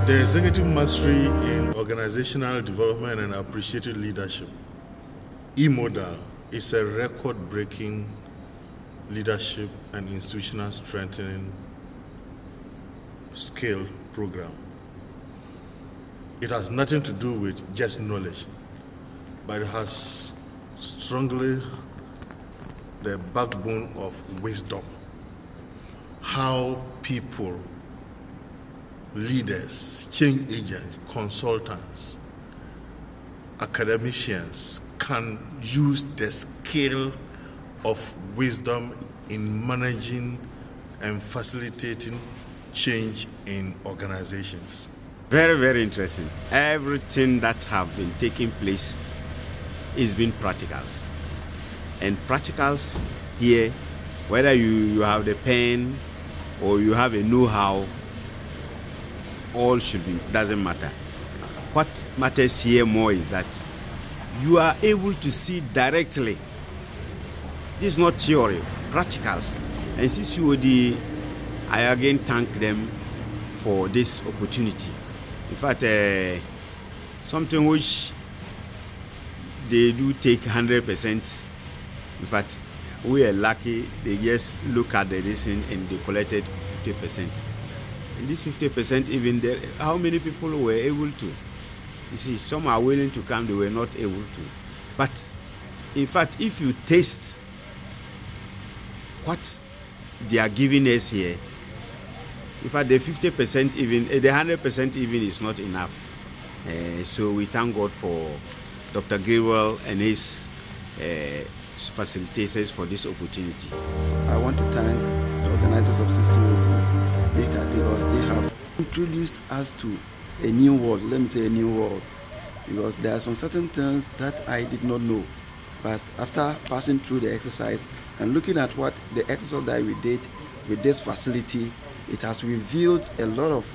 The Executive Mastery in Organizational Development and Appreciated Leadership, EMODAL, is a record-breaking leadership and institutional strengthening skill program. It has nothing to do with just knowledge, but it has strongly the backbone of wisdom. How people, leaders, change agents, consultants, academicians can use the skill of wisdom in managing and facilitating change in organizations. Very, very interesting. Everything that have been taking place is been practicals. And practicals here, whether you have the pen or you have a know-how, all should be, doesn't matter. What matters here more is that you are able to see directly. This is not theory, practicals. And Ccod, I again thank them for this opportunity. In fact, something which they do take 100%. In fact, we are lucky, they just look at the reason and they collected 50%. And this 50%, even there, how many people were able to? You see, some are willing to come, they were not able to. But in fact, if you taste what they are giving us here, in fact, the 50% even, the 100% even is not enough. So we thank God for Dr. Gabriel and his facilitators for this opportunity. I want to thank the organizers of Ccod because they have introduced us to a new world. Let me say a new world, because there are some certain things that I did not know. But after passing through the exercise and looking at what the exercise that we did with this facility, it has revealed a lot of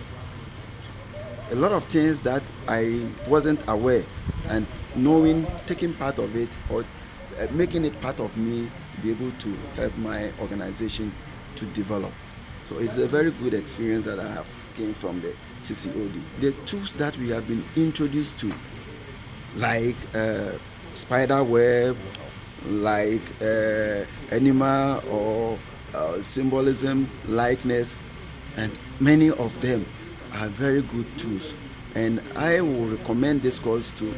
things that I wasn't aware, and knowing, taking part of it or making it part of me, be able to help my organization to develop. So it's a very good experience that I have gained from the Ccod. The tools that we have been introduced to, like spider web, like animal or symbolism, likeness, and many of them are very good tools. And I will recommend this course to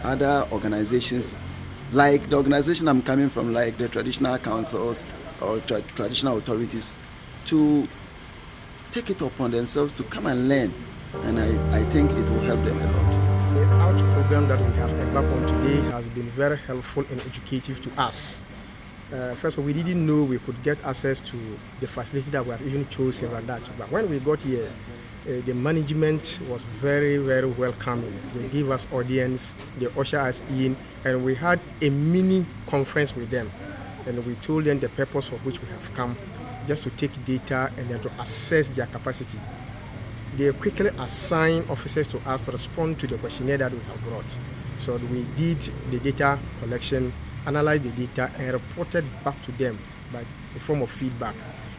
other organizations, like the organization I'm coming from, like the traditional councils or traditional authorities, to take it upon themselves to come and learn. And I think it will help them a lot. The Ouch program that we have embarked on today has been very helpful and educative to us. First of all, we didn't know we could get access to the facility that we have even chosen like that. But when we got here, the management was very, very welcoming. They gave us audience, they ushered us in, and we had a mini conference with them. And we told them the purpose for which we have come, just to take data and then to assess their capacity. They quickly assign officers to us to respond to the questionnaire that we have brought. So we did the data collection, analyzed the data, and reported back to them by a form of feedback.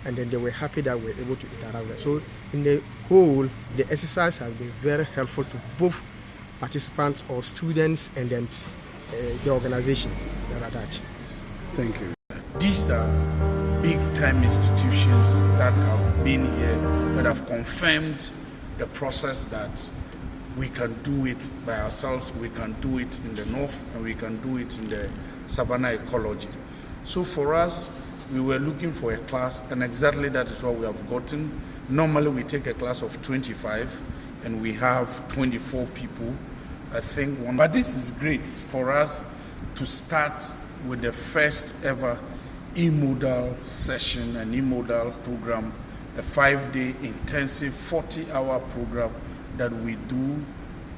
And then they were happy that we were able to interact with. So in the whole, the exercise has been very helpful to both participants or students and then the organization that are attached. Thank you. These are big-time institutions that have been here, that have confirmed the process that we can do it by ourselves, we can do it in the north, and we can do it in the savanna ecology. So for us, we were looking for a class, and exactly that is what we have gotten. Normally we take a class of 25, and we have 24 people. I think but this is great for us to start with the first ever EMODAL session, an EMODAL program, a 5-day intensive 40-hour program that we do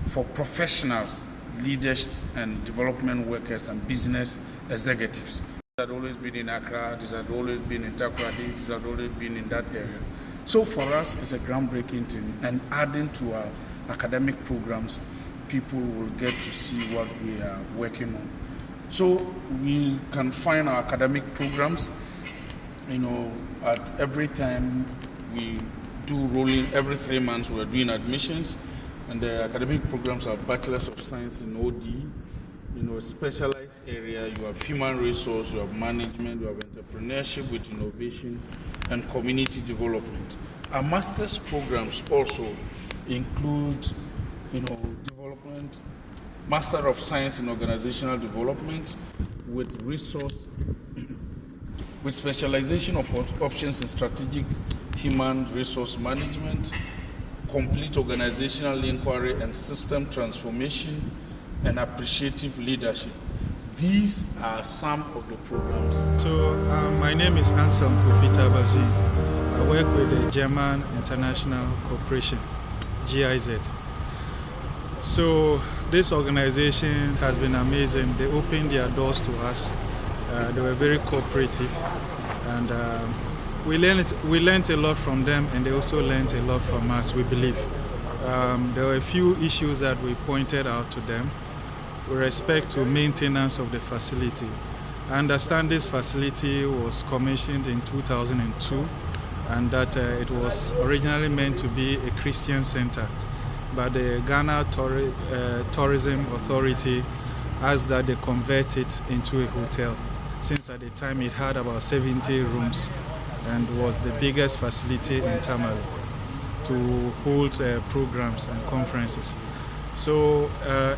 for professionals, leaders and development workers and business executives. This had always been in Accra, this had always been in Takoradi, this had always been in that area. So for us, it's a groundbreaking thing, and adding to our academic programs, people will get to see what we are working on. So we can find our academic programs, at every time we do rolling, every 3 months we're doing admissions, And the academic programs are Bachelors of Science in OD, specialized area. You have human resource, you have management, you have entrepreneurship with innovation, and community development. Our master's programs also include, development, Master of Science in Organizational Development with resource, with specialization options in strategic human resource management, complete organizational inquiry and system transformation, and appreciative leadership. These are some of the programs. So my name is Anselm Kofita Bazi. I work with the German International Corporation, GIZ. So this organization has been amazing. They opened their doors to us. They were very cooperative, and we learned a lot from them, and they also learned a lot from us, we believe. There were a few issues that we pointed out to them with respect to maintenance of the facility. I understand this facility was commissioned in 2002, and that it was originally meant to be a Christian center, but the Ghana Tourism Authority asked that they convert it into a hotel, since at the time it had about 70 rooms and was the biggest facility in Tamale to hold programs and conferences. So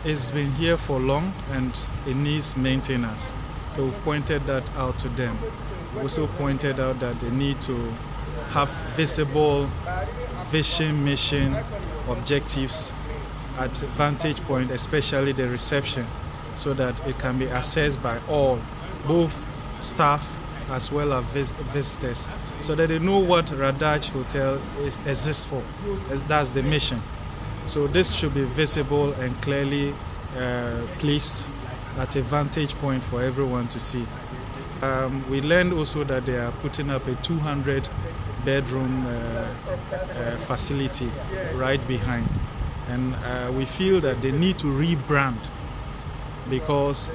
it's been here for long and it needs maintenance. So we've pointed that out to them. We also pointed out that they need to have visible vision, mission, objectives at vantage point, especially the reception, so that it can be accessed by all, both staff as well as visitors, so that they know what Radaj Hotel exists for. That's the mission. So this should be visible and clearly placed at a vantage point for everyone to see. We learned also that they are putting up a 200-bedroom facility right behind. And we feel that they need to rebrand, because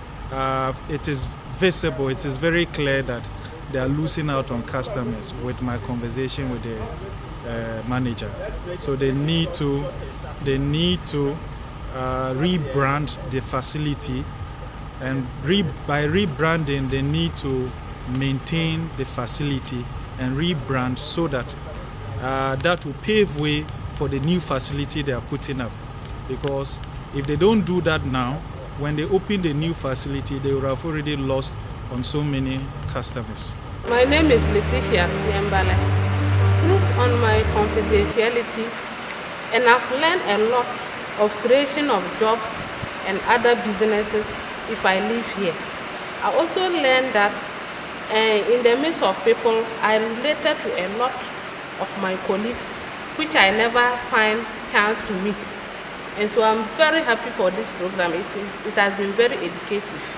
it is visible, it is very clear that they are losing out on customers with my conversation with the manager. So they need to rebrand the facility, and by rebranding they need to maintain the facility and rebrand, so that that will pave way for the new facility they are putting up. Because if they don't do that now, when they open the new facility, they will have already lost on so many customers. My name is Letitia Siembale. Proof on my confidentiality, and I've learned a lot of creation of jobs and other businesses if I live here. I also learned that in the midst of people, I related to a lot of my colleagues, which I never find chance to meet. And so I'm very happy for this program. It has been very educative.